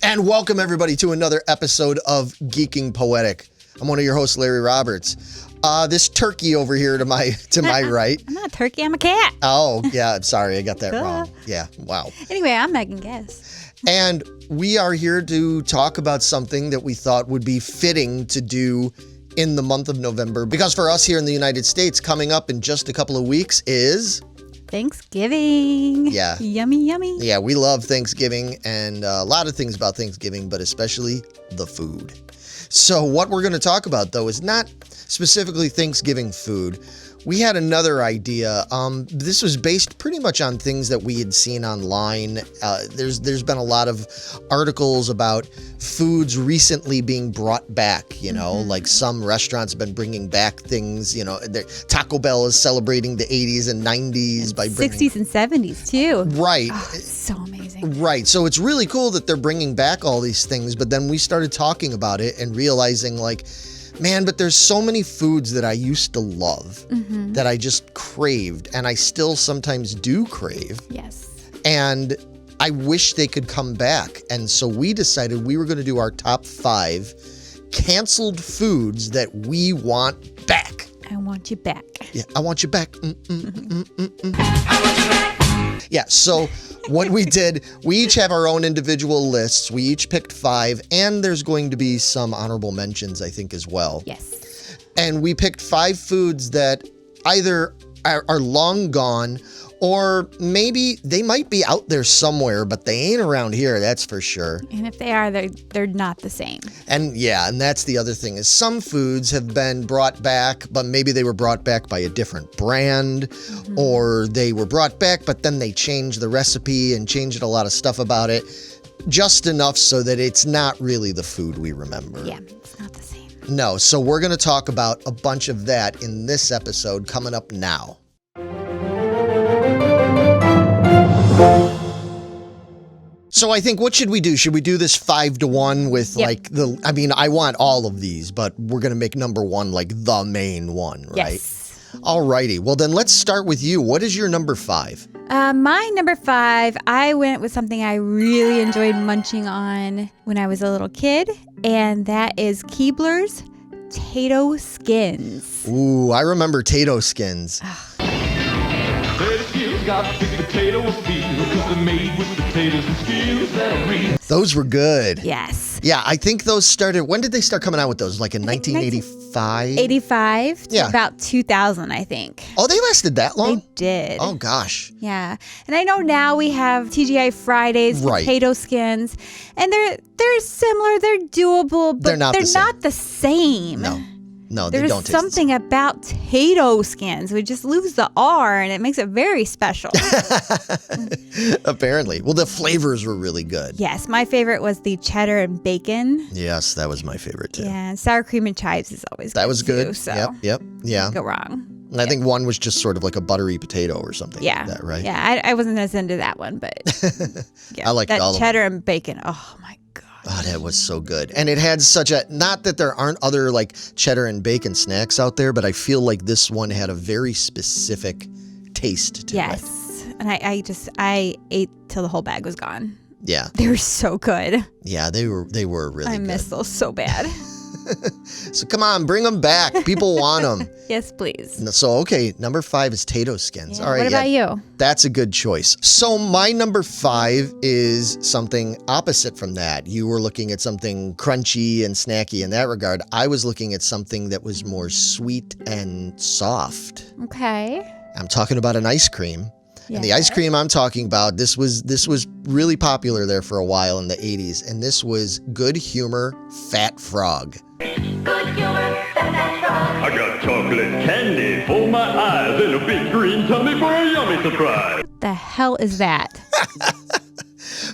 And welcome everybody to another episode of Geeking Poetic. I'm one of your hosts, Larry Roberts. This turkey over here to my right. I'm not a turkey, I'm a cat. Oh, yeah, I'm sorry, I got that wrong. Yeah, wow. Anyway, I'm Megan Guess. And we are here to talk about something that we thought would be fitting to do in the month of November. Because for us here in the United States, coming up in just a couple of weeks is Thanksgiving. Yeah. Yummy, yummy. Yeah, we love Thanksgiving and a lot of things about Thanksgiving, but especially the food. So what we're going to talk about, though, is not specifically Thanksgiving food. We had another idea. This was based pretty much on things that we had seen online. There's been a lot of articles about foods recently being brought back, you know, like some restaurants have been bringing back things, you know, Taco Bell is celebrating the 80s and 90s by bringing 60s and 70s too. Right. Oh, it's so amazing. Right. So it's really cool that they're bringing back all these things, but then we started talking about it and realizing like, man, but there's so many foods that I used to love that I just craved, and I still sometimes do crave. Yes. And I wish they could come back. And so we decided we were going to do our top 5 canceled foods that we want back. I want you back. Yeah, I want you back. Yeah, so what we did, we each have our own individual lists. We each picked 5, and there's going to be some honorable mentions, I think, as well. Yes. And we picked 5 foods that either are long gone, or maybe they might be out there somewhere, but they ain't around here, that's for sure. And if they are, they're not the same. And yeah, and that's the other thing is some foods have been brought back, but maybe they were brought back by a different brand, or they were brought back, but then they changed the recipe and changed a lot of stuff about it, just enough so that it's not really the food we remember. Yeah, it's not the same. No, so we're going to talk about a bunch of that in this episode coming up now. So I think, what should we do? Should we do this 5-1 with like I want all of these, but we're going to make number 1 like the main one, right? Yes. Alrighty. Well, then let's start with you. What is your number 5? My number 5, I went with something I really enjoyed munching on when I was a little kid, and that is Keebler's potato skins. Ooh, I remember potato skins. Those were good. Yes. Yeah, I think those started, when did they start coming out with those? Like in 1985? 85 to Yeah. about 2000, I think. Oh, they lasted that long? They did. Oh, gosh. Yeah. And I know now we have TGI Fridays, Right. potato skins, and they're similar, they're doable, but They're not the same. not the same. No, they There's don't taste the something about potato skins. We just lose the R, and it makes it very special. Apparently. Well, the flavors were really good. Yes, my favorite was the cheddar and bacon. Yes, that was my favorite too. Yeah, and sour cream and chives is always That good was good. too, so Yep. Yeah. go wrong. And I think one was just sort of like a buttery potato or something Yeah. like that, right? Yeah, I wasn't as into that one, but yeah, I liked that all of them. cheddar and bacon. Oh my god. Oh, that was so good. And it had such a, not that there aren't other like cheddar and bacon snacks out there, but I feel like this one had a very specific taste to it. Yes. And I ate till the whole bag was gone. Yeah. They were so good. Yeah, they were really I good. miss those so bad. So come on, bring them back. People want them. Yes, please. So, okay, number 5 is potato skins. Yeah, All right. what about you? That's a good choice. So my number 5 is something opposite from that. You were looking at something crunchy and snacky in that regard. I was looking at something that was more sweet and soft. Okay. I'm talking about an ice cream. Yeah. And the ice cream I'm talking about, this was really popular there for a while in the 80s. And this was Good Humor Fat Frog. Good humor, fat frog. I got chocolate candy for my eyes and a big green tummy for a yummy surprise. What the hell is that?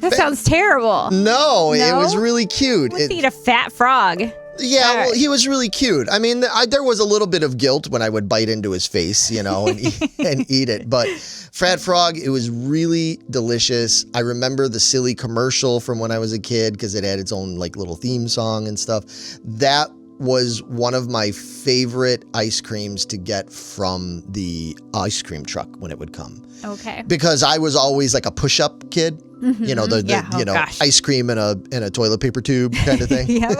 That sounds terrible. No, it was really cute. Let's eat a fat frog. Yeah, All well, right. he was really cute. I mean, there was a little bit of guilt when I would bite into his face, you know, and eat it. But Fat Frog, it was really delicious. I remember the silly commercial from when I was a kid because it had its own like little theme song and stuff. That was one of my favorite ice creams to get from the ice cream truck when it would come. Okay. Because I was always like a push-up kid. You know, gosh. ice cream in a toilet paper tube kind of thing. Yeah,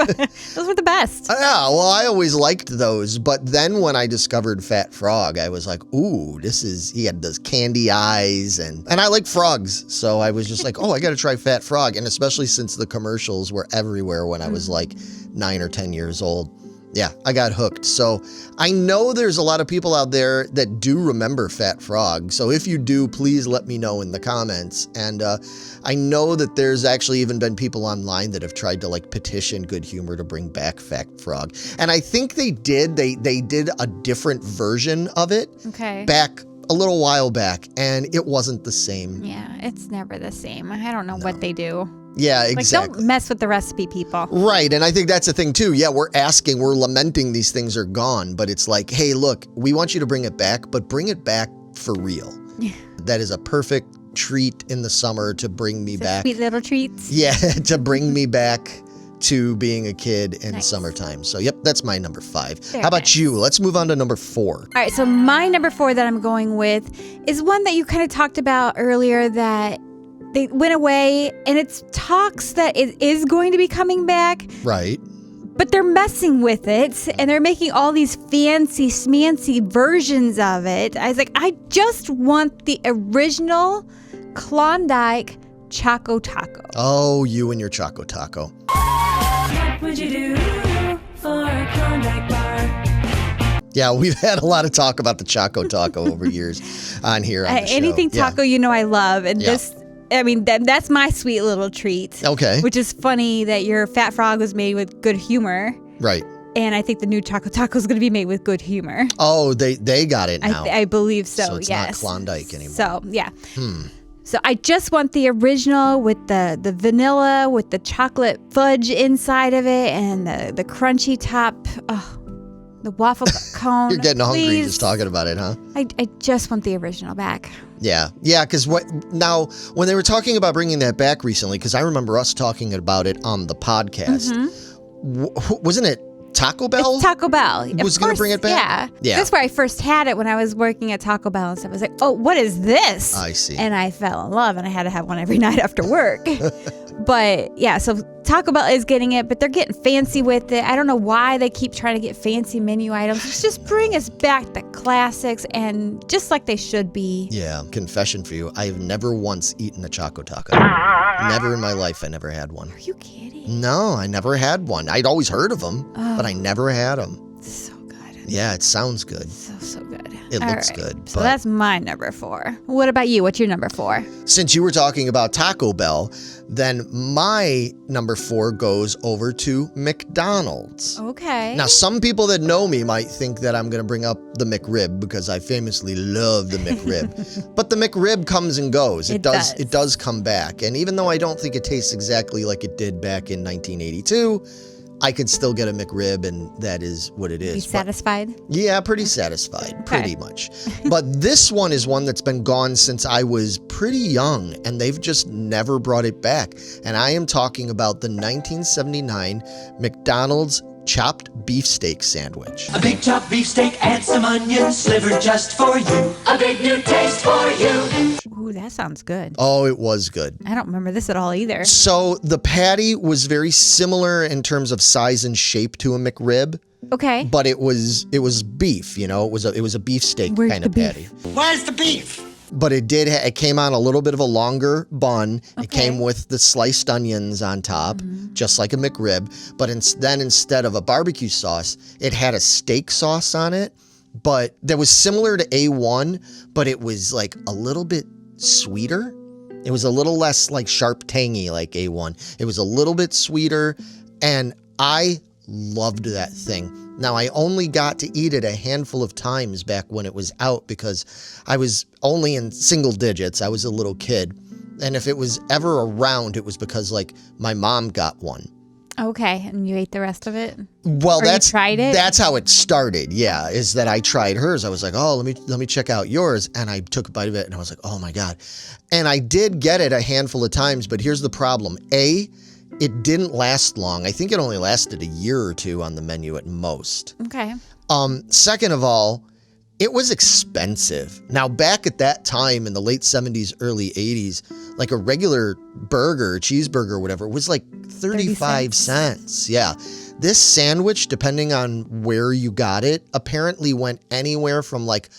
those were the best. Yeah, well, I always liked those. But then when I discovered Fat Frog, I was like, ooh, he had those candy eyes. And I like frogs. So I was just like, oh, I got to try Fat Frog. And especially since the commercials were everywhere when I was like 9 or 10 years old. Yeah, I got hooked. So I know there's a lot of people out there that do remember Fat Frog. So if you do, please let me know in the comments. And I know that there's actually even been people online that have tried to like petition Good Humor to bring back Fat Frog. And I think they did. They did a different version of it back a little while back, and it wasn't the same. Yeah, it's never the same. I don't know what they do. Yeah, exactly. Like, don't mess with the recipe, people. Right, and I think that's the thing, too. Yeah, we're lamenting these things are gone, but it's like, hey, look, we want you to bring it back, but bring it back for real. Yeah. That is a perfect treat in the summer to bring me back. Sweet little treats. Yeah, to bring me back to being a kid in summertime. So, yep, that's my number 5. How about you? Let's move on to number 4. All right, so my number 4 that I'm going with is one that you kind of talked about earlier, that they went away, and it's talks that it is going to be coming back. Right. But they're messing with it, and they're making all these fancy, smancy versions of it. I was like, I just want the original Klondike Choco Taco. Oh, you and your Choco Taco. What would you do for a Klondike bar? Yeah, we've had a lot of talk about the Choco Taco over years on here on the show. Anything taco, yeah. you know I love. And this, I mean, that's my sweet little treat. Okay. Which is funny that your Fat Frog was made with Good Humor. Right. And I think the new Choco Taco is going to be made with Good Humor. Oh, they got it now. I believe so, So it's not Klondike anymore. So, yeah. So I just want the original with the vanilla, with the chocolate fudge inside of it, and the crunchy top. Oh, the waffle cone. You're getting hungry Please. just talking about it, huh? I just want the original back. Yeah, because when they were talking about bringing that back recently, because I remember us talking about it on the podcast, wasn't it Taco Bell? It's Taco Bell. Was going to bring it back? Yeah. That's where I first had it when I was working at Taco Bell and stuff. I was like, oh, what is this? I see. And I fell in love, and I had to have one every night after work. But yeah, so Taco Bell is getting it, but they're getting fancy with it. I don't know why they keep trying to get fancy menu items. Just bring us back the classics, and just like they should be. Yeah, confession for you, I have never once eaten a Choco Taco. Never in my life I never had one. Are you kidding? No, I never had one. I'd always heard of them, but I never had them. So good. Yeah, it sounds good. So good. It looks good. So that's my number 4. What about you? What's your number 4? Since you were talking about Taco Bell, then my number 4 goes over to McDonald's. Okay. Now, some people that know me might think that I'm going to bring up the McRib because I famously love the McRib. But the McRib comes and goes. It does come back. And even though I don't think it tastes exactly like it did back in 1982, I could still get a McRib, and that is what it is. Be satisfied? Yeah, pretty satisfied, pretty much. But this one is one that's been gone since I was pretty young, and they've just never brought it back. And I am talking about the 1979 McDonald's chopped beefsteak sandwich. A big chopped beefsteak and some onion sliver just for you. A big new taste for you. Ooh, that sounds good. Oh, it was good. I don't remember this at all either. So the patty was very similar in terms of size and shape to a McRib. Okay. But it was beef, you know. It was a beefsteak kind of patty. Where's the beef? But it came on a little bit of a longer bun. Okay. It came with the sliced onions on top, just like a McRib. But then instead of a barbecue sauce, it had a steak sauce on it. But that was similar to A1, but it was like a little bit sweeter. It was a little less like sharp tangy like A1. It was a little bit sweeter, and I loved that thing. Now, I only got to eat it a handful of times back when it was out because I was only in single digits. I was a little kid. And if it was ever around, it was because, like, my mom got one. Okay, and you ate the rest of it? Well, you tried it? That's how it started, yeah, is that I tried hers. I was like, oh, let me check out yours. And I took a bite of it, and I was like, oh, my God. And I did get it a handful of times, but here's the problem. A, it didn't last long. I think it only lasted a year or two on the menu at most. Okay. Second of all, it was expensive. Now, back at that time in the late 70s, early 80s, like a regular burger, cheeseburger, whatever, was like 35 cents. Yeah. This sandwich, depending on where you got it, apparently went anywhere from like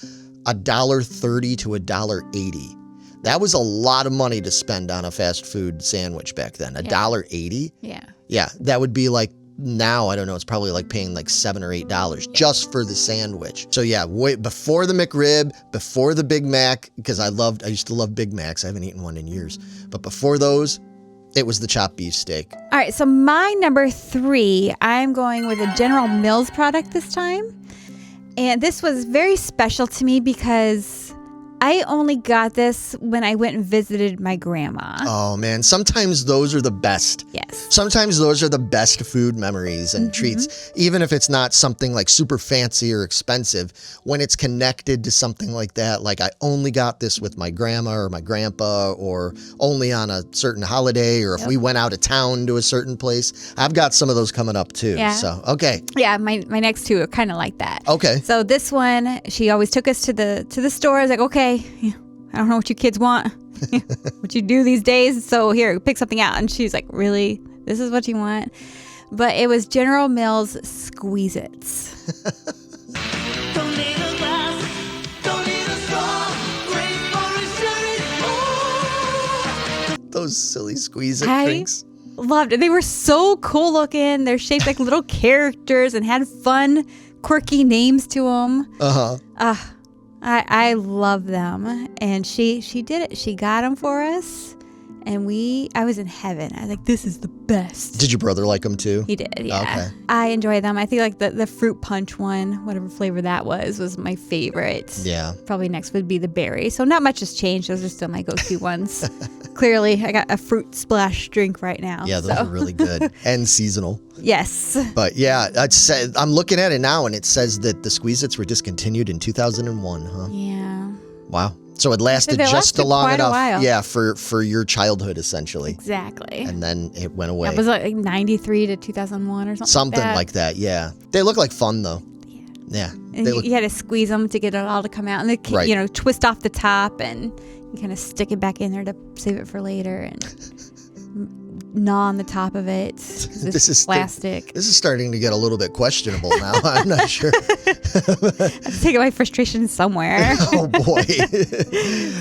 $1.30 to $1.80. That was a lot of money to spend on a fast food sandwich back then. $1.80? Yeah. Yeah, that would be like now, I don't know, it's probably like paying like $7 or $8 just for the sandwich. So yeah, way before the McRib, before the Big Mac, because I used to love Big Macs. I haven't eaten one in years. But before those, it was the chopped beef steak. All right, so my number 3, I'm going with a General Mills product this time. And this was very special to me because I only got this when I went and visited my grandma. Oh man, sometimes those are the best. Yes. Sometimes those are the best food memories and treats, even if it's not something like super fancy or expensive. When it's connected to something like that, like I only got this with my grandma or my grandpa, or only on a certain holiday, or if we went out of town to a certain place. I've got some of those coming up too. Yeah. So, okay. Yeah, my next 2 are kind of like that. Okay. So this one, she always took us to the store. I was like, okay, I don't know what you kids want, what you do these days. So here, pick something out. And she's like, really? This is what you want? But it was General Mills Squeeze-Its. Don't need a glass, don't need a straw, great for a cherry. Those silly squeeze-it I drinks. loved it. They were so cool looking. They're shaped like little characters and had fun, quirky names to them. I love them. And she did it. She got them for us. And I was in heaven. I was like, this is the best. Did your brother like them too? He did, yeah. Okay. I enjoy them. I think like the fruit punch one, whatever flavor that was my favorite. Yeah. Probably next would be the berry. So not much has changed. Those are still my go-to ones. Clearly, I got a fruit splash drink right now. Yeah, those are really good and seasonal. Yes. But yeah, I'm looking at it now and it says that the Squeeze-Its were discontinued in 2001, huh? Yeah. Wow. So it lasted They just lasted long quite a enough. while. Yeah, for your childhood essentially. Exactly. And then it went away. That was like 93 to 2001 or something. Something like that, yeah. They look like fun though. Yeah. And you had to squeeze them to get it all to come out. And they, Right. twist off the top and you kind of stick it back in there to save it for later and gnaw on the top of it. This is plastic. This is starting to get a little bit questionable now. I'm not sure. Take my frustration somewhere. Oh boy.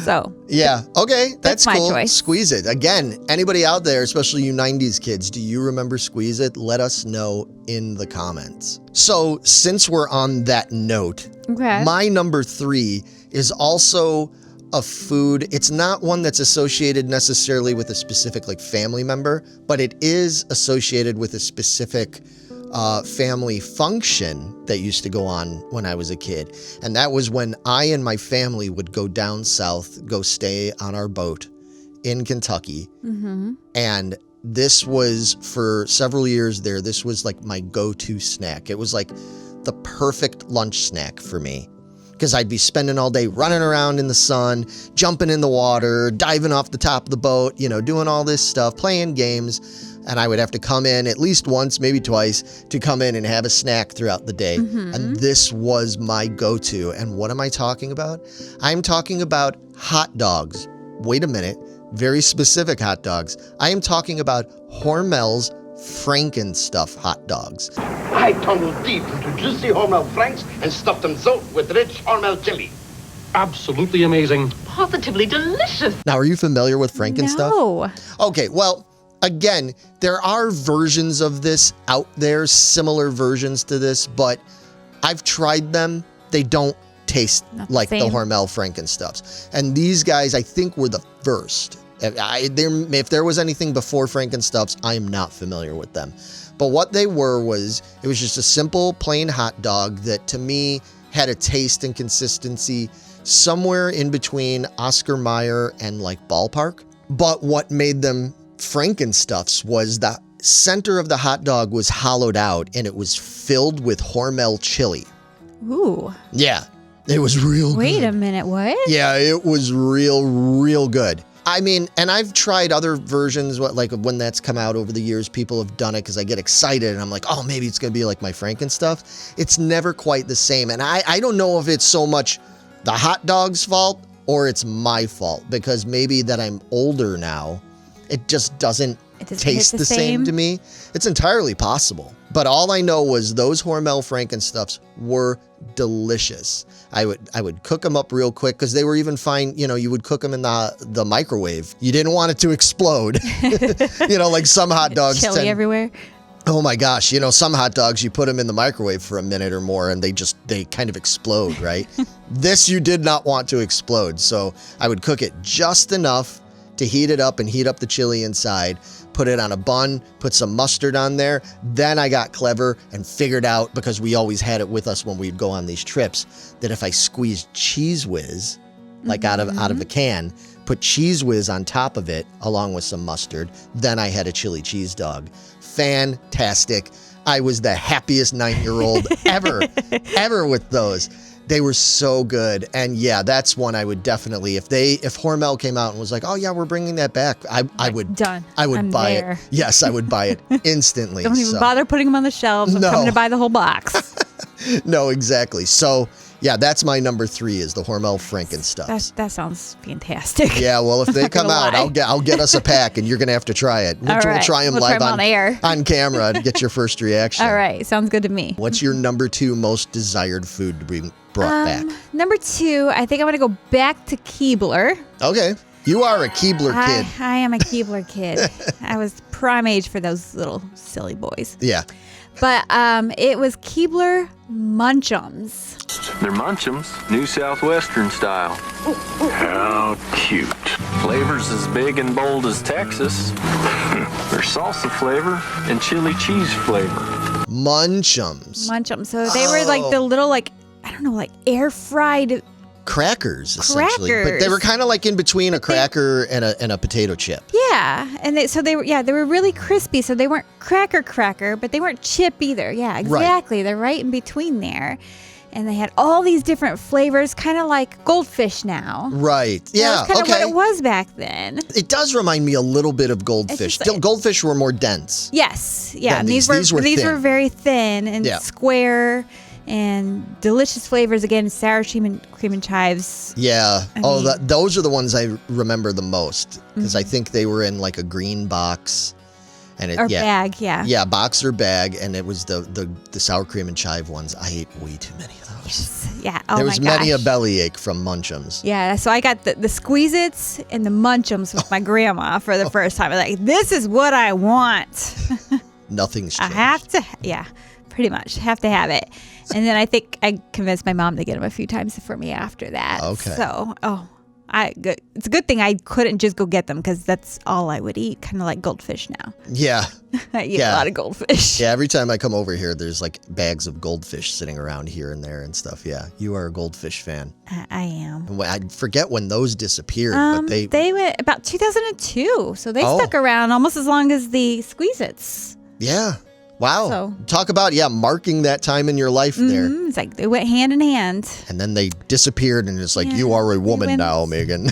So Yeah. Okay. That's my cool. choice. Squeeze It. Again, anybody out there, especially you 90s kids, do you remember Squeeze It? Let us know in the comments. So since we're on that note, okay. my number 3 is also a food. It's not one that's associated necessarily with a specific like family member, but it is associated with a specific family function that used to go on when I was a kid. And that was when I and my family would go down south, go stay on our boat in Kentucky. Mm-hmm. And this was for several years there. This was like my go-to snack. It was like the perfect lunch snack for me. Because I'd be spending all day running around in the sun, jumping in the water, diving off the top of the boat, doing all this stuff, playing games. And I would have to come in at least once, maybe twice, to come in and have a snack throughout the day. Mm-hmm. And this was my go-to. And what am I talking about? I'm talking about hot dogs. Wait a minute. Very specific hot dogs. I am talking about Hormel's Frankenstuff hot dogs. I tunneled deep into juicy Hormel Franks and stuffed them so with rich Hormel chili. Absolutely amazing. Positively delicious. Now, are you familiar with Frankenstuff? No. Okay, well, again, there are versions of this out there, similar versions to this, but I've tried them. They don't taste Not the like the same. Hormel Frankenstuffs. And these guys, I think, were the first. If there was anything before Frankenstuffs, I am not familiar with them. But what they were it was just a simple, plain hot dog that to me had a taste and consistency somewhere in between Oscar Mayer and like Ballpark. But what made them Frankenstuffs was the center of the hot dog was hollowed out and it was filled with Hormel chili. Ooh. Yeah, it was real good. Wait a minute. What? Yeah, it was real good. I mean, and I've tried other versions, like when that's come out over the years, people have done it because I get excited and I'm like, oh, maybe it's going to be like my Franken stuff. It's never quite the same. And I don't know if it's so much the hot dog's fault or it's my fault, because maybe that I'm older now, it just doesn't taste the same to me. It's entirely possible. But all I know was those Hormel Frankenstuffs were delicious. I would cook them up real quick because they were even fine. You know, you would cook them in the microwave. You didn't want it to explode. You know, like some hot dogs. Chili everywhere. Oh my gosh. You know, some hot dogs, you put them in the microwave for a minute or more and they kind of explode, right? This you did not want to explode. So I would cook it just enough to heat it up and heat up the chili inside, put it on a bun, put some mustard on there. Then I got clever and figured out, because we always had it with us when we'd go on these trips, that if I squeezed Cheese Whiz, like out of a can, put Cheese Whiz on top of it along with some mustard, then I had a chili cheese dog. Fantastic. I was the happiest 9-year-old ever with those. They were so good. And yeah, that's one I would definitely, if Hormel came out and was like, oh yeah, we're bringing that back, I would buy it. Yes, I would buy it instantly. Don't even bother putting them on the shelves. I'm coming to buy the whole box. No, exactly. So yeah, that's my number 3 is the Hormel Frankenstuffs. That sounds fantastic. Yeah, well, if they come out, I'll get us a pack and you're going to have to try it. We'll try them live on air. On camera to get your first reaction. All right, sounds good to me. What's your number 2 most desired food to be brought back? Number 2, I think I'm going to go back to Keebler. Okay. You are a Keebler kid. I am a Keebler kid. I was prime age for those little silly boys. Yeah. But it was Keebler Munchums. They're Munchums, New Southwestern style. How cute. Flavors as big and bold as Texas. They're salsa flavor and chili cheese flavor. Munchums. So they were like the little, like, I don't know, like air fried crackers, essentially. But they were kind of like in between a cracker and a potato chip. Yeah. And they were really crispy. So they weren't cracker, but they weren't chip either. Yeah, exactly. Right. They're right in between there. And they had all these different flavors, kind of like Goldfish now. Right. Yeah. That's kind of what it was back then. It does remind me a little bit of Goldfish. Goldfish were more dense. Yes. Yeah. And these were very thin and square and delicious flavors. Again, sour cream and chives. Yeah. Those are the ones I remember the most, because I think they were in like a green box. Bag, yeah. Yeah, box or bag, and it was the sour cream and chive ones. I ate way too many of those. Yes. Yeah, oh there was many a bellyache from Munchums. Yeah, so I got the Squeeze-Its and the Munchums with my grandma for the first time. I'm like, this is what I want. Nothing's changed. I have to, pretty much. Have to have it. And then I think I convinced my mom to get them a few times for me after that. Okay. So, it's a good thing I couldn't just go get them, because that's all I would eat, kind of like Goldfish now. Yeah. I eat a lot of Goldfish. Yeah, every time I come over here, there's like bags of Goldfish sitting around here and there and stuff. Yeah, you are a Goldfish fan. I am. I forget when those disappeared, but they went about 2002, so they stuck around almost as long as the Squeeze-Its. Yeah. Wow. So, talk about, marking that time in your life there. It's like they went hand in hand. And then they disappeared, and it's like, you are a woman now, Megan.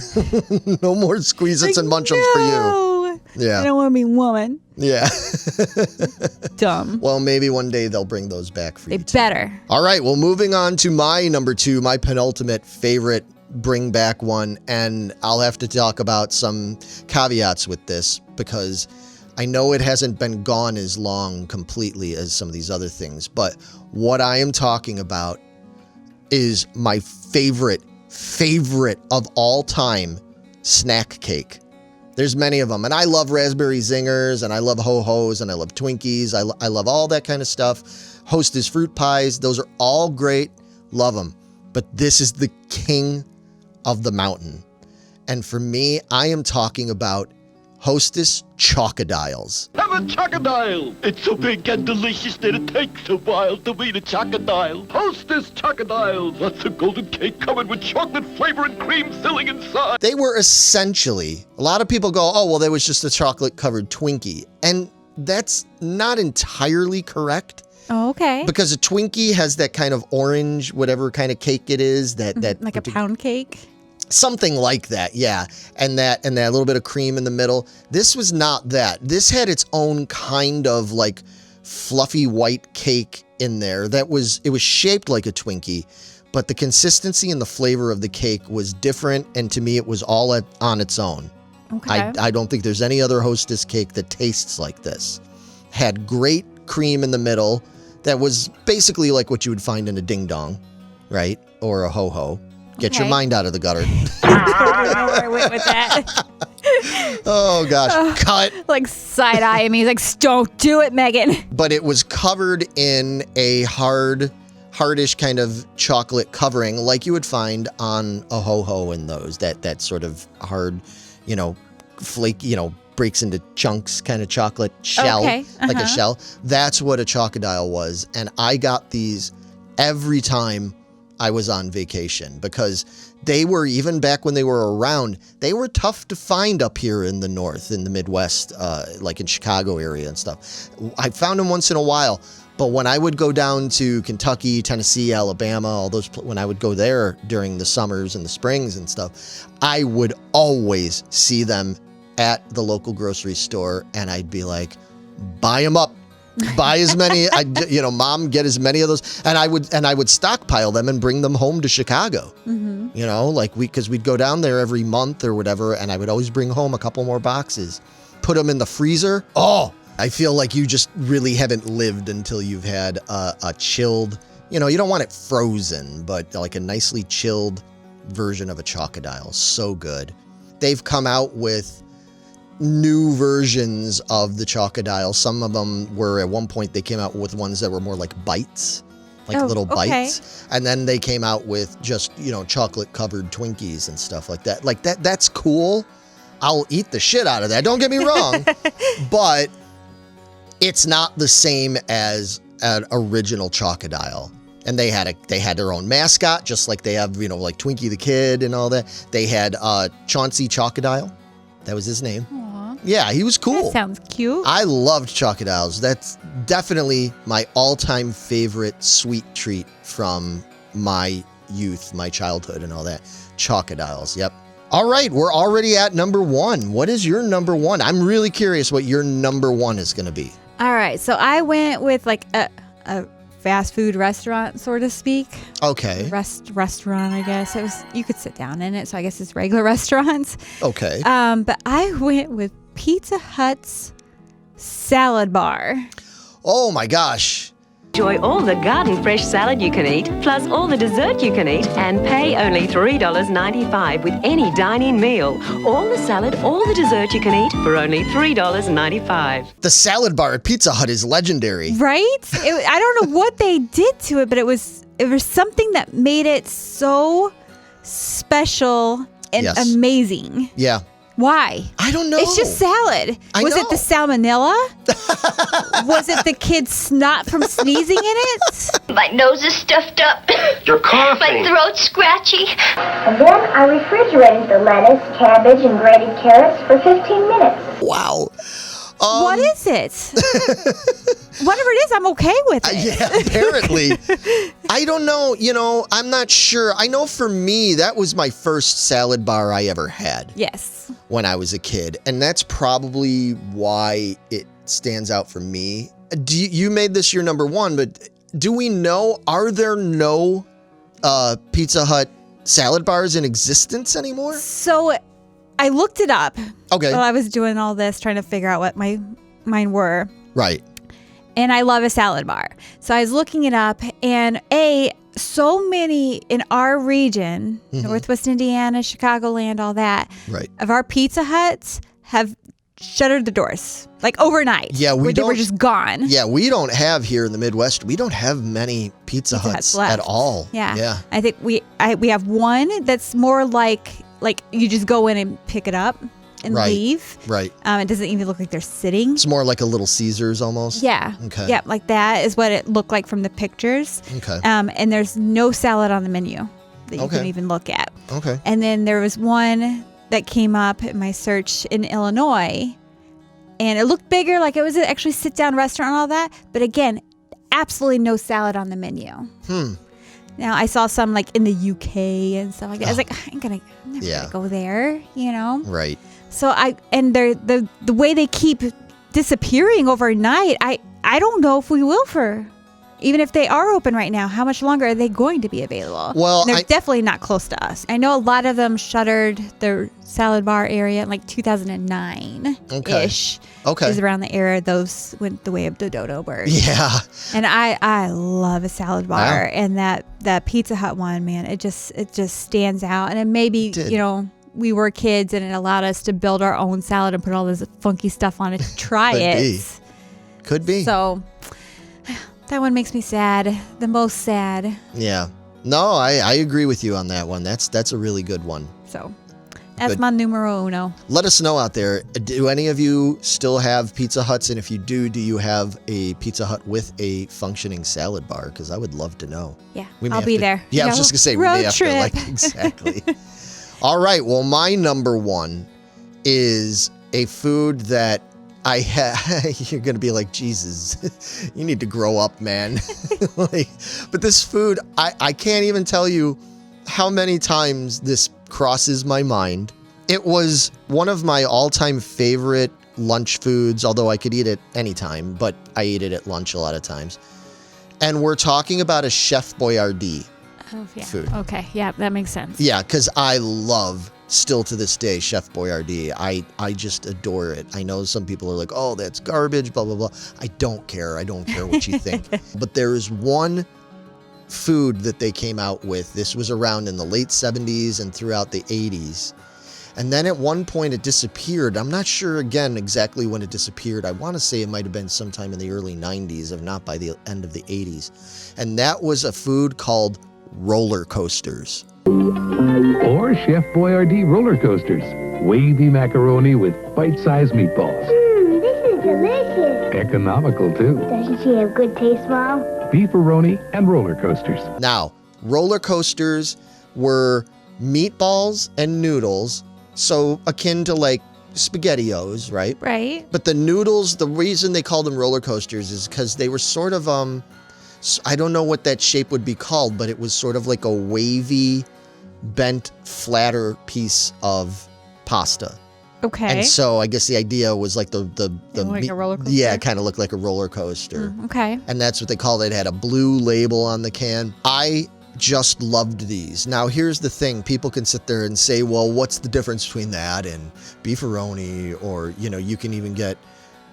No more Squeeze-Its and Munchums for you. Yeah. I don't want to be a woman. Yeah. Dumb. Well, maybe one day they'll bring those back for you. They better. All right. Well, moving on to my number 2, my penultimate favorite bring back one. And I'll have to talk about some caveats with this, because I know it hasn't been gone as long completely as some of these other things, but what I am talking about is my favorite of all time snack cake. There's many of them, and I love raspberry zingers, and I love ho-hos, and I love Twinkies. I love all that kind of stuff. Hostess fruit pies, those are all great. Love them. But this is the king of the mountain. And for me, I am talking about Hostess Chocodiles. Have a Chocodile! It's so big and delicious that it takes a while to eat a Chocodile. Hostess Chocodiles! That's a golden cake coming with chocolate flavor and cream filling inside. They were essentially, a lot of people go, oh, well, that was just a chocolate-covered Twinkie. And that's not entirely correct. Oh, okay. Because a Twinkie has that kind of orange, whatever kind of cake it is. That like a pound cake? Something like that, yeah. And that little bit of cream in the middle. This was not that. This had its own kind of like fluffy white cake in there it was shaped like a Twinkie, but the consistency and the flavor of the cake was different, and to me it was all on its own. Okay. I don't think there's any other Hostess cake that tastes like this. Had great cream in the middle that was basically like what you would find in a ding dong, right? Or a ho-ho. Get your Okay. mind out of the gutter. I don't know where I went with that. Oh gosh, cut. Like side eye me. He's like, don't do it, Megan. But it was covered in a hardish kind of chocolate covering like you would find on a ho-ho in those. That sort of hard, flake, breaks into chunks kind of chocolate shell, Okay, like a shell. That's what a chocodile was. And I got these every time I was on vacation because they were, even back when they were around, they were tough to find up here in the north, in the Midwest, like in Chicago area and stuff. I found them once in a while, but when I would go down to Kentucky, Tennessee, Alabama, all those, when I would go there during the summers and the springs and stuff, I would always see them at the local grocery store, and I'd be like, buy them up. Buy as many, Mom, get as many of those, and I would stockpile them and bring them home to Chicago. Because we'd go down there every month or whatever, and I would always bring home a couple more boxes, put them in the freezer. Oh, I feel like you just really haven't lived until you've had a chilled, you don't want it frozen, but like a nicely chilled version of a chocodile. So good. They've come out with new versions of the chocodile. Some of them were, at one point they came out with ones that were more like bites, like little bites. And then they came out with just, chocolate covered Twinkies and stuff like that. Like that's cool. I'll eat the shit out of that. Don't get me wrong, but it's not the same as an original chocodile. And they had their own mascot, just like they have, like Twinkie the Kid and all that. They had Chauncey Chocodile. That was his name. Aww. Yeah, he was cool. That sounds cute. I loved chocodiles. That's definitely my all-time favorite sweet treat from my youth, my childhood and all that. Chocodiles, yep. All right, we're already at number one. What is your number one? I'm really curious what your number one is going to be. All right, so I went with like a fast food restaurant, so to speak. Okay. Restaurant, I guess. It was, you could sit down in it, so I guess it's regular restaurants. Okay. But I went with Pizza Hut's salad bar. Oh my gosh. Enjoy all the garden fresh salad you can eat, plus all the dessert you can eat, and pay only $3.95 with any dine-in meal. All the salad, all the dessert you can eat for only $3.95. The salad bar at Pizza Hut is legendary. Right? I don't know what they did to it, but it was something that made it so special and amazing. Yeah. Why? I don't know. It's just salad. Was it the salmonella? Was it the kid's snot from sneezing in it? My nose is stuffed up. You're coughing. My throat's scratchy. And then I refrigerated the lettuce, cabbage, and grated carrots for 15 minutes. Wow. What is it? Whatever it is, I'm okay with it. Yeah, apparently. I don't know. I'm not sure. I know for me, that was my first salad bar I ever had. Yes. When I was a kid. And that's probably why it stands out for me. You made this your number one, but do we know, are there no Pizza Hut salad bars in existence anymore? So I looked it up. Okay. While I was doing all this, trying to figure out what mine were. Right. And I love a salad bar. So I was looking it up, and so many in our region, Northwest Indiana, Chicagoland, all that, right, of our Pizza Huts have shuttered the doors, like overnight. Yeah, they were just gone. Yeah, we don't have here in the Midwest, we don't have many Pizza Huts left at all. Yeah. I think we have one that's more like you just go in and pick it up and leave. Right. It doesn't even look like they're sitting. It's more like a Little Caesars almost. Yeah. Okay. Yeah, like that is what it looked like from the pictures. Okay. And there's no salad on the menu that you can even look at. Okay. And then there was one that came up in my search in Illinois, and it looked bigger, like it was actually sit-down restaurant and all that. But again, absolutely no salad on the menu. Now I saw some like in the UK and stuff like that. I was like, I'm never Yeah. gonna go there, you know? Right. So they're the way they keep disappearing overnight, I don't know if we will for, even if they are open right now, how much longer are they going to be available? Well, and they're definitely not close to us. I know a lot of them shuttered their salad bar area in like 2009-ish. Okay. Is around the era those went the way of the dodo bird. Yeah. And I love a salad bar. Wow. And that Pizza Hut one, man, it just stands out. And it maybe, you know, we were kids and it allowed us to build our own salad and put all this funky stuff on it to try it. Could be. So that one makes me sad. The most sad. Yeah. No, I agree with you on that one. That's a really good one. So that's Good. my numero uno. Let us know out there. Do any of you still have Pizza Huts? And if you do you have a Pizza Hut with a functioning salad bar? Because I would love to know. Yeah, We may I'll have be to- there. Yeah, I was just going to say, we may Road have trip. to, like, exactly. All right. Well, my number one is a food that you're going to be like, Jesus, you need to grow up, man. But this food, I can't even tell you how many times this crosses my mind. It was one of my all-time favorite lunch foods, although I could eat it anytime, but I eat it at lunch a lot of times. And we're talking about a Chef Boyardee food. Okay, yeah, that makes sense. Yeah, because I love, still to this day, Chef Boyardee. I just adore it. I know some people are like, oh, that's garbage, blah, blah, blah. I don't care. I don't care what you think. But there is one food that they came out with. This was around in the late 70s and throughout the 80s. And then at one point it disappeared. I'm not sure, again, exactly when it disappeared. I want to say it might have been sometime in the early 90s, if not by the end of the 80s. And that was a food called roller coasters. Or Chef Boyardee roller coasters. Wavy macaroni with bite-sized meatballs. This is delicious. Economical, too. Doesn't she have good taste, Mom? Beefaroni and roller coasters. Now, roller coasters were meatballs and noodles, so akin to like SpaghettiOs, right? Right. But the noodles, the reason they called them roller coasters is because they were sort of, I don't know what that shape would be called, but it was sort of like a wavy, bent, flatter piece of pasta. Okay. And so I guess the idea was like the like a roller coaster? Yeah, it kind of looked like a roller coaster. Okay. And that's what they called it. It had a blue label on the can. I just loved these. Now, here's the thing. People can sit there and say, well, what's the difference between that and beefaroni? Or, you know, you can even get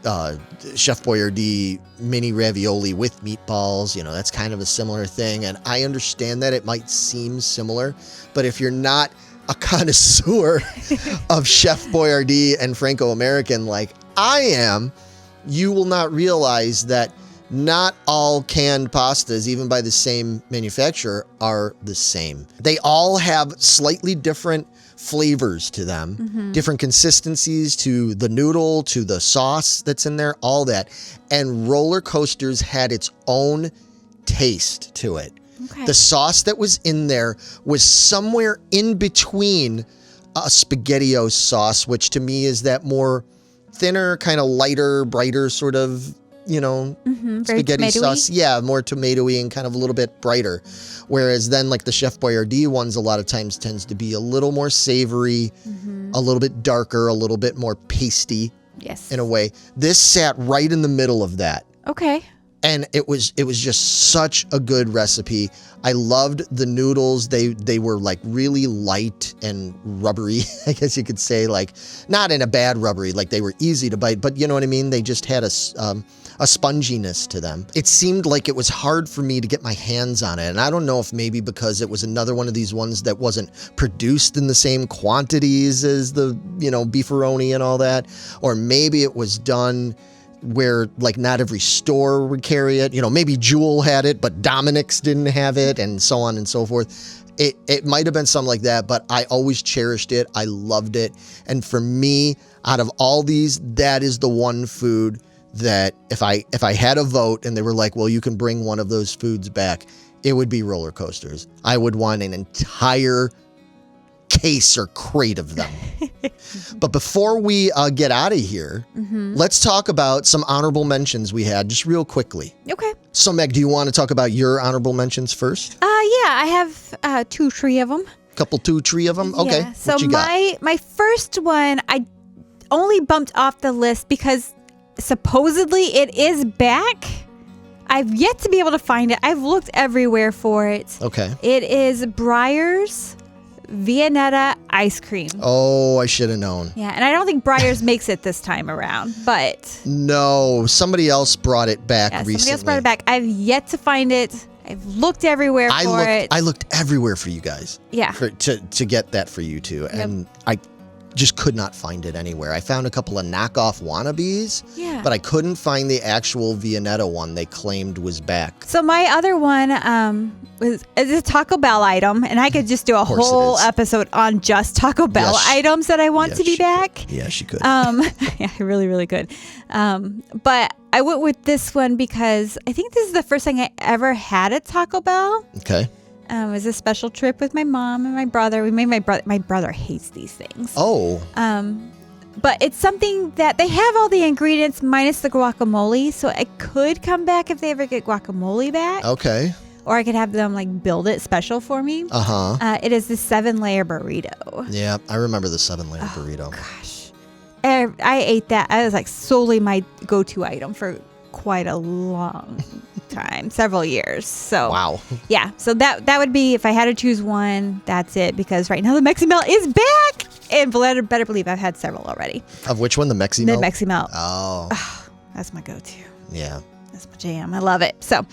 Chef Boyardee mini ravioli with meatballs. You know, that's kind of a similar thing. And I understand that it might seem similar, but if you're not a connoisseur of Chef Boyardee and Franco-American like I am, you will not realize that not all canned pastas, even by the same manufacturer, are the same. They all have slightly different flavors to them, different consistencies to the noodle, to the sauce that's in there, all that. And roller coasters had its own taste to it. Okay. The sauce that was in there was somewhere in between a SpaghettiOs sauce, which to me is that more thinner, kind of lighter, brighter sort of, you know, Very spaghetti tomatoey? sauce. Yeah, more tomatoey and kind of a little bit brighter. Whereas then like the Chef Boyardee ones a lot of times tends to be a little more savory, a little bit darker, a little bit more pasty. Yes. In a way. This sat right in the middle of that. Okay. And it was just such a good recipe. I loved the noodles. They were like really light and rubbery, I guess you could say, like not in a bad rubbery, like they were easy to bite, but you know what I mean? They just had a sponginess to them. It seemed like it was hard for me to get my hands on it. And I don't know if maybe because it was another one of these ones that wasn't produced in the same quantities as the, you know, beefaroni and all that, or maybe it was done where like not every store would carry it. You know, maybe Jewel had it, but Dominic's didn't have it, and so on and so forth. It might have been something like that, but I always cherished it. I loved it. And for me, out of all these, that is the one food that if I had a vote and they were like, well, you can bring one of those foods back, it would be roller coasters. I would want an entire case or crate of them. But before we get out of here, let's talk about some honorable mentions we had just real quickly. Okay. So Meg, do you want to talk about your honorable mentions first? I have 2, 3 of them. Couple, 2, 3 of them? Okay. Yeah. So what you got? my first one, I only bumped off the list because supposedly it is back. I've yet to be able to find it. I've looked everywhere for it. Okay. It is Breyer's Viennetta ice cream. Oh, I should have known. Yeah, and I don't think Breyer's makes it this time around, but... No, somebody else brought it back recently. Somebody else brought it back. I've yet to find it. I've looked everywhere for it. I looked everywhere for you guys. Yeah. To get that for you two. And I just could not find it anywhere. I found a couple of knockoff wannabes, but I couldn't find the actual Viennetta one they claimed was back. So my other one is a Taco Bell item, and I could just do a whole episode on just Taco Bell items that I want to be back. Yeah, she could. Yeah, I really, really could. But I went with this one because I think this is the first thing I ever had at Taco Bell. Okay. It was a special trip with my mom and my brother. We made my brother hates these things. Oh. But it's something that they have all the ingredients minus the guacamole, so I could come back if they ever get guacamole back. Okay. Or I could have them like build it special for me. It is the 7-layer burrito. Yeah, I remember the 7-layer burrito. Gosh, I ate that. I was like solely my go-to item for quite a long time, several years. So wow. Yeah, so that would be if I had to choose one. That's it, because right now the Mexi Melt is back, and better believe I've had several already. Of which one? The Mexi Melt? The Mexi Melt. Oh, that's my go-to. Yeah. That's my jam. I love it. So,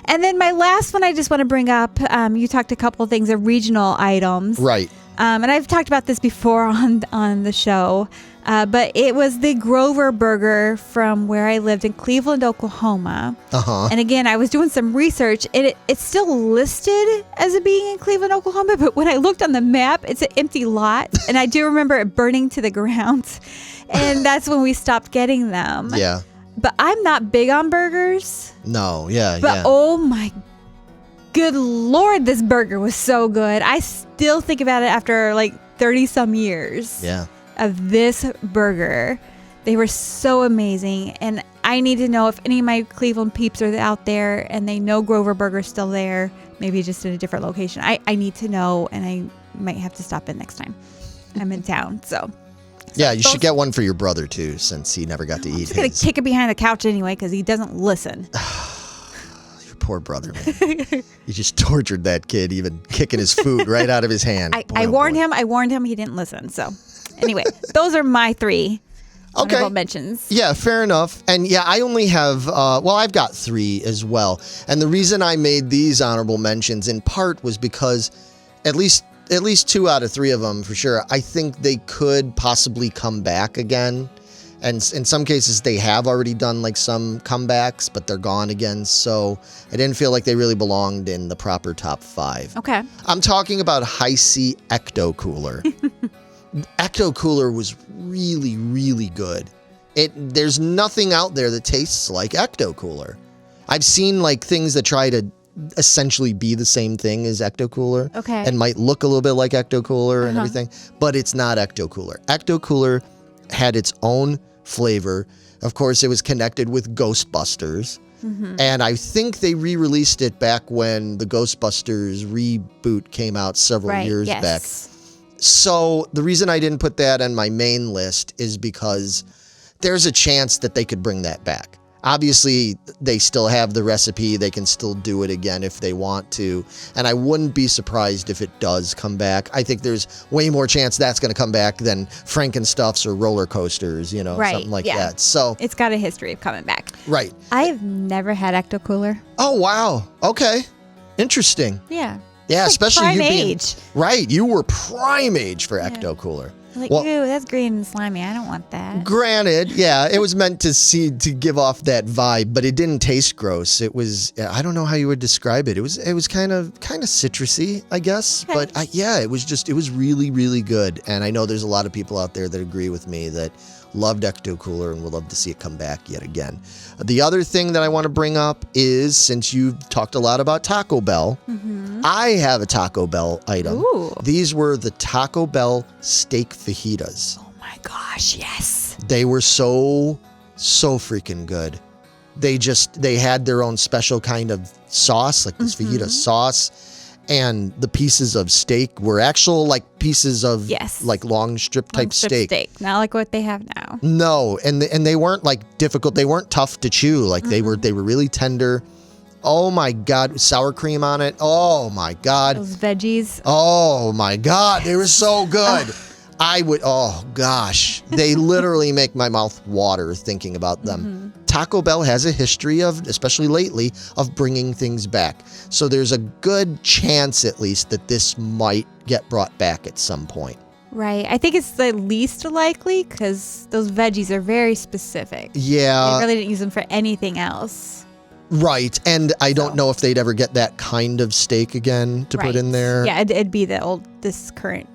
and then my last one I just want to bring up, you talked a couple of things of regional items. Right. And I've talked about this before on the show, but it was the Grover Burger from where I lived in Cleveland, Oklahoma. And again, I was doing some research, and it's still listed as it being in Cleveland, Oklahoma, but when I looked on the map, it's an empty lot, and I do remember it burning to the ground, and that's when we stopped getting them. Yeah. But I'm not big on burgers. No, yeah, But oh my good Lord, this burger was so good. I still think about it after like 30 some years of this burger. They were so amazing. And I need to know if any of my Cleveland peeps are out there and they know Grover Burger's still there, maybe just in a different location. I need to know, and I might have to stop in next time I'm in town. So yeah, you should get one for your brother too, since he never got to eat his. I'm just going to kick it behind the couch anyway because he doesn't listen. Your poor brother, man. You just tortured that kid, even kicking his food right out of his hand. I warned him. He didn't listen. So anyway, those are my 3 honorable mentions. Yeah, fair enough. And yeah, I only have, I've got 3 as well. And the reason I made these honorable mentions in part was because at least 2 out of 3 of them, for sure, I think they could possibly come back again. And in some cases, they have already done like some comebacks, but they're gone again. So I didn't feel like they really belonged in the proper top 5. Okay. I'm talking about High C Ecto Cooler. Ecto Cooler was really, really good. There's nothing out there that tastes like Ecto Cooler. I've seen like things that try to essentially be the same thing as Ecto Cooler. Okay. And might look a little bit like Ecto Cooler and everything, but it's not Ecto Cooler. Ecto Cooler had its own flavor. Of course, it was connected with Ghostbusters. And I think they re-released it back when the Ghostbusters reboot came out several years back. So the reason I didn't put that on my main list is because there's a chance that they could bring that back. Obviously, they still have the recipe. They can still do it again if they want to. And I wouldn't be surprised if it does come back. I think there's way more chance that's going to come back than Frankenstuffs or roller coasters, something like that. So it's got a history of coming back. Right. I've never had Ecto Cooler. Oh, wow. Okay. Interesting. Yeah. Yeah, it's especially like you prime being age. Right. You were prime age for Ecto Cooler. Like, ew, that's green and slimy. I don't want that. Granted, yeah, it was meant to give off that vibe, but it didn't taste gross. It was, I don't know how you would describe it. It was kind of citrusy, I guess. Okay. But it was really, really good. And I know there's a lot of people out there that agree with me that loved Ecto Cooler and would love to see it come back yet again. The other thing that I want to bring up is, since you've talked a lot about Taco Bell, I have a Taco Bell item. Ooh. These were the Taco Bell steak fajitas. Oh my gosh, yes. They were so freaking good. They had their own special kind of sauce, like this fajita sauce. And the pieces of steak were actual like pieces of Yes. like long strip type Strip steak, not like what they have now. No, and they weren't like difficult. They weren't tough to chew. Like they were really tender. Oh my God, sour cream on it. Oh my God. Those veggies. Oh my God, they were so good. Oh gosh, they literally make my mouth water thinking about them. Taco Bell has a history of, especially lately, of bringing things back. So there's a good chance at least that this might get brought back at some point. Right. I think it's the least likely because those veggies are very specific. Yeah. They really didn't use them for anything else. Right. And I don't know if they'd ever get that kind of steak again to put in there. Yeah, it'd be this current.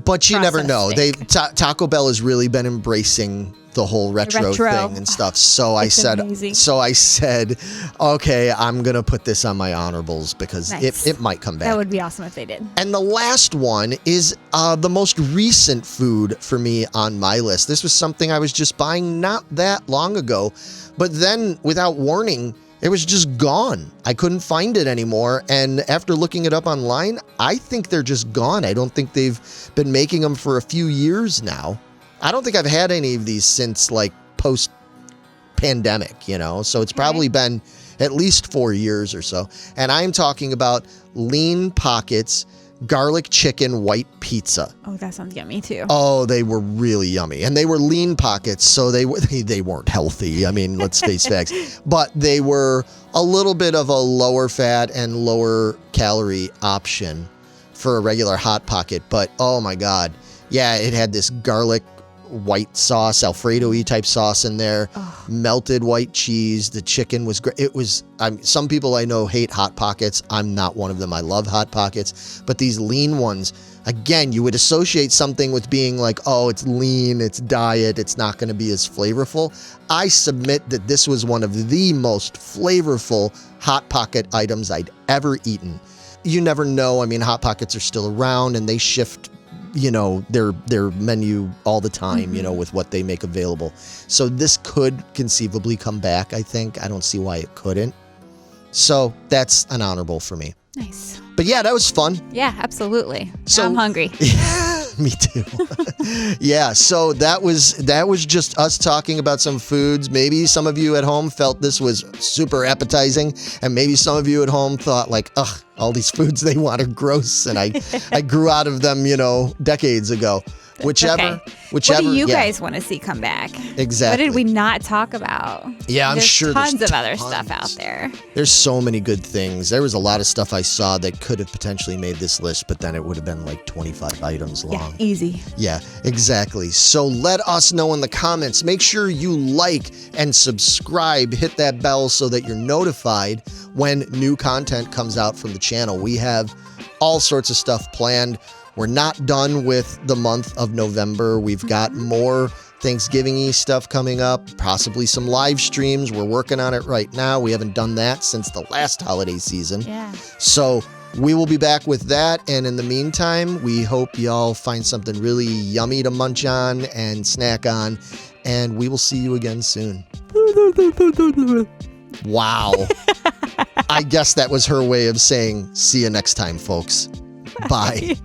But you never know. steak. Taco Bell has really been embracing the whole retro thing and stuff. So I said, okay, I'm going to put this on my honorables because it might come back. That would be awesome if they did. And the last one is the most recent food for me on my list. This was something I was just buying not that long ago, but then without warning, it was just gone. I couldn't find it anymore. And after looking it up online, I think they're just gone. I don't think they've been making them for a few years now. I don't think I've had any of these since like post-pandemic, so it's probably been at least 4 years or so. And I'm talking about Lean Pockets garlic chicken white pizza. Oh, that sounds yummy too. Oh, they were really yummy. And they were Lean Pockets, so they weren't healthy. I mean, let's face facts. But they were a little bit of a lower fat and lower calorie option for a regular Hot Pocket. But oh my God. Yeah, it had this garlic white sauce, Alfredo-y type sauce in there, melted white cheese. The chicken was great. It was, some people I know hate Hot Pockets. I'm not one of them. I love Hot Pockets. But these lean ones, again, you would associate something with being like, oh, it's lean, it's diet, it's not going to be as flavorful. I submit that this was one of the most flavorful Hot Pocket items I'd ever eaten. You never know. I mean, Hot Pockets are still around and they shift their menu all the time, with what they make available. So this could conceivably come back, I think. I don't see why it couldn't. So that's an honorable for me. Nice. But yeah, that was fun. Yeah, absolutely. So, now I'm hungry. Me too. Yeah, so that was just us talking about some foods. Maybe some of you at home felt this was super appetizing, and maybe some of you at home thought like, ugh, all these foods they want are gross, and I grew out of them, decades ago. Whichever. What do you guys want to see come back? Exactly. What did we not talk about? Yeah, I'm sure there's tons of other stuff out there. There's so many good things. There was a lot of stuff I saw that could have potentially made this list, but then it would have been like 25 items long. Yeah, easy. Yeah, exactly. So let us know in the comments. Make sure you like and subscribe. Hit that bell so that you're notified when new content comes out from the channel. We have all sorts of stuff planned. We're not done with the month of November. We've got more Thanksgiving-y stuff coming up, possibly some live streams. We're working on it right now. We haven't done that since the last holiday season. Yeah. So we will be back with that. And in the meantime, we hope y'all find something really yummy to munch on and snack on. And we will see you again soon. Wow. I guess that was her way of saying, see you next time, folks. Bye.